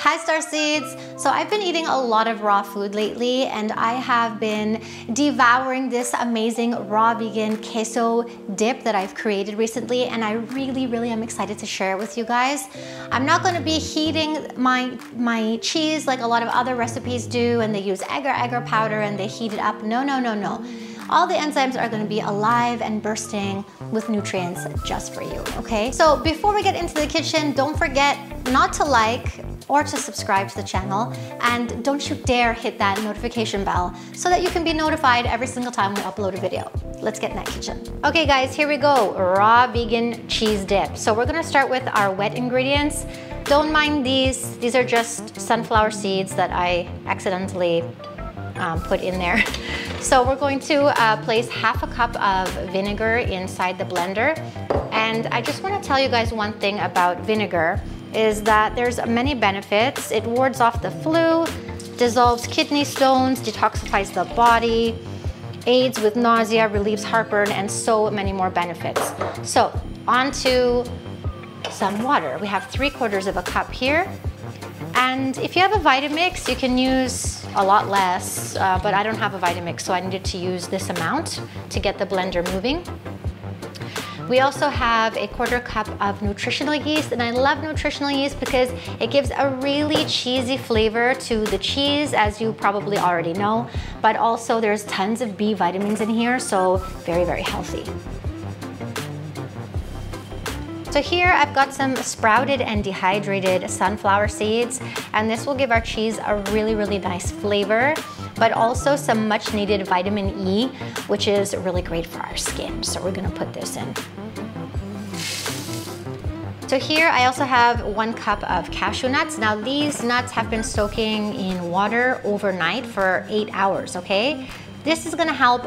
Hi Star Seeds! So I've been eating a lot of raw food lately and I have been devouring this amazing raw vegan queso dip that I've created recently, and I really am excited to share it with you guys. I'm not going to be heating my cheese like a lot of other recipes do, and they use agar powder and they heat it up. No. All the enzymes are going to be alive and bursting with nutrients just for you, okay? So before we get into the kitchen, don't forget not to like or to subscribe to the channel, and don't you dare hit that notification bell so that you can be notified every single time we upload a video. Let's get in that kitchen. Okay guys, here we go, raw vegan cheese dip. So we're gonna start with our wet ingredients. Don't mind these are just sunflower seeds that I accidentally put in there. So we're going to place half a cup of vinegar inside the blender. And I just want to tell you guys one thing about vinegar is that there's many benefits. It wards off the flu, dissolves kidney stones, detoxifies the body, aids with nausea, relieves heartburn, and so many more benefits. So on to some water. We have 3/4 of a cup here. And if you have a Vitamix, you can use a lot less, but I don't have a Vitamix, so I needed to use this amount to get the blender moving. We also have a 1/4 cup of nutritional yeast, and I love nutritional yeast because it gives a really cheesy flavor to the cheese, as you probably already know, but also there's tons of B vitamins in here, so very healthy. So here I've got some sprouted and dehydrated sunflower seeds, and this will give our cheese a really nice flavor, but also some much needed vitamin E, which is really great for our skin. So we're gonna put this in. So here I also have 1 cup of cashew nuts. Now these nuts have been soaking in water overnight for 8 hours, okay? This is gonna help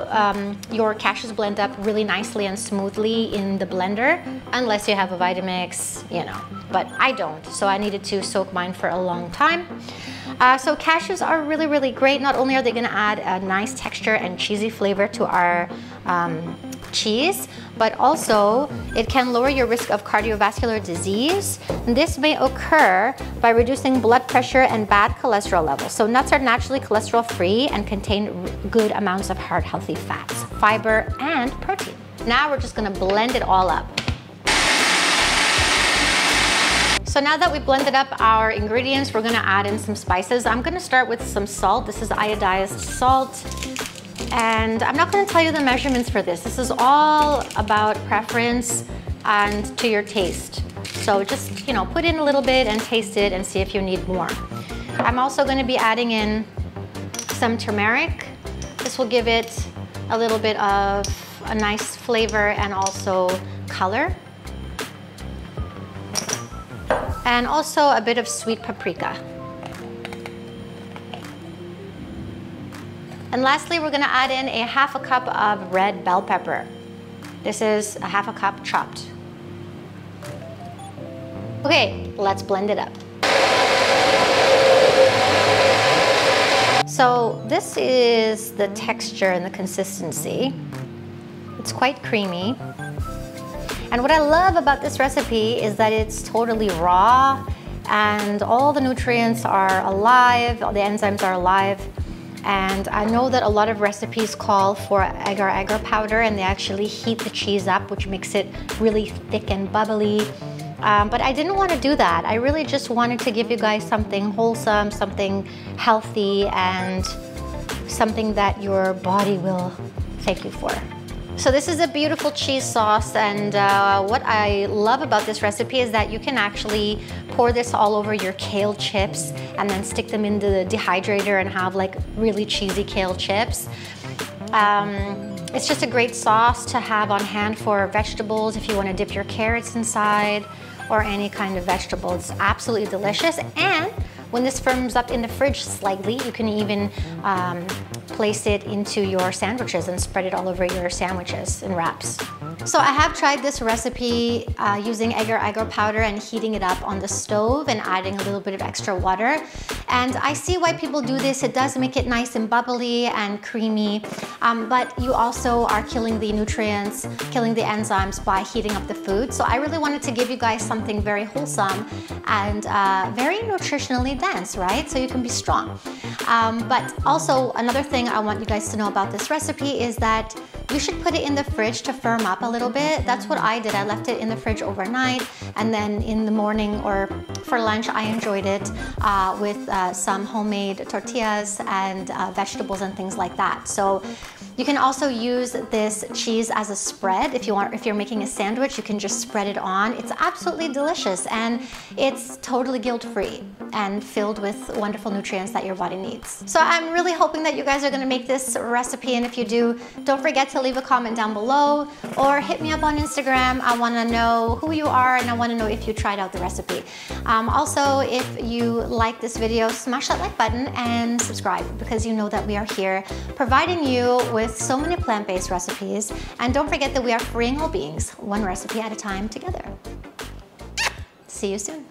your cashews blend up really nicely and smoothly in the blender, unless you have a Vitamix, you know, but I don't, so I needed to soak mine for a long time. So cashews are really great. Not only are they gonna add a nice texture and cheesy flavor to our cheese, but also it can lower your risk of cardiovascular disease. And this may occur by reducing blood pressure and bad cholesterol levels. So nuts are naturally cholesterol free and contain good amounts of heart healthy fats, fiber, and protein. Now we're just gonna blend it all up. So now that we blended up our ingredients, we're gonna add in some spices. I'm gonna start with some salt. This is iodized salt. And I'm not going to tell you the measurements for this. This is all about preference and to your taste. So just, you know, put in a little bit and taste it and see if you need more. I'm also going to be adding in some turmeric. This will give it a little bit of a nice flavor and also color. And also a bit of sweet paprika. And lastly, we're gonna add in a half a cup of red bell pepper. This is a half a cup chopped. Okay, let's blend it up. So this is the texture and the consistency. It's quite creamy. And what I love about this recipe is that it's totally raw and all the nutrients are alive, all the enzymes are alive. And I know that a lot of recipes call for agar powder, and they actually heat the cheese up, which makes it really thick and bubbly. But I didn't want to do that. I really just wanted to give you guys something wholesome, something healthy, and something that your body will thank you for. So this is a beautiful cheese sauce, and what I love about this recipe is that you can actually pour this all over your kale chips and then stick them into the dehydrator and have like really cheesy kale chips. It's just a great sauce to have on hand for vegetables if you want to dip your carrots inside or any kind of vegetable. It's absolutely delicious, and when this firms up in the fridge slightly, you can even place it into your sandwiches and spread it all over your sandwiches and wraps. So I have tried this recipe using agar-agar powder and heating it up on the stove and adding a little bit of extra water. And I see why people do this. It does make it nice and bubbly and creamy, but you also are killing the nutrients, killing the enzymes by heating up the food. So I really wanted to give you guys something very wholesome and very nutritionally dense, right? So you can be strong. But also another thing I want you guys to know about this recipe is that you should put it in the fridge to firm up a little bit. That's what I did. I left it in the fridge overnight, and then in the morning or for lunch, I enjoyed it with some homemade tortillas and vegetables and things like that. So you can also use this cheese as a spread. If you're making a sandwich, you can just spread it on. It's absolutely delicious, and it's totally guilt-free and filled with wonderful nutrients that your body needs. So I'm really hoping that you guys are gonna make this recipe, and if you do, don't forget to leave a comment down below or hit me up on Instagram. I wanna know who you are, and I wanna know if you tried out the recipe. Also, if you like this video, smash that like button and subscribe, because you know that we are here providing you with so many plant-based recipes. And don't forget that we are freeing all beings, one recipe at a time together. See you soon.